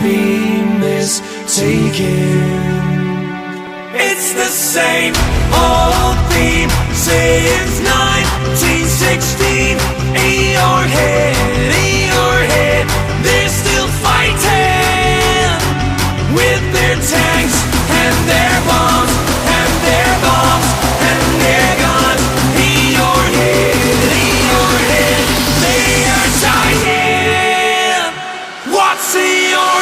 be mistaken. It's the same old theme since 1916. In your head, they're still fighting with their tanks and their bombs and their bombs and their guns. In your head, they are dying. What's in your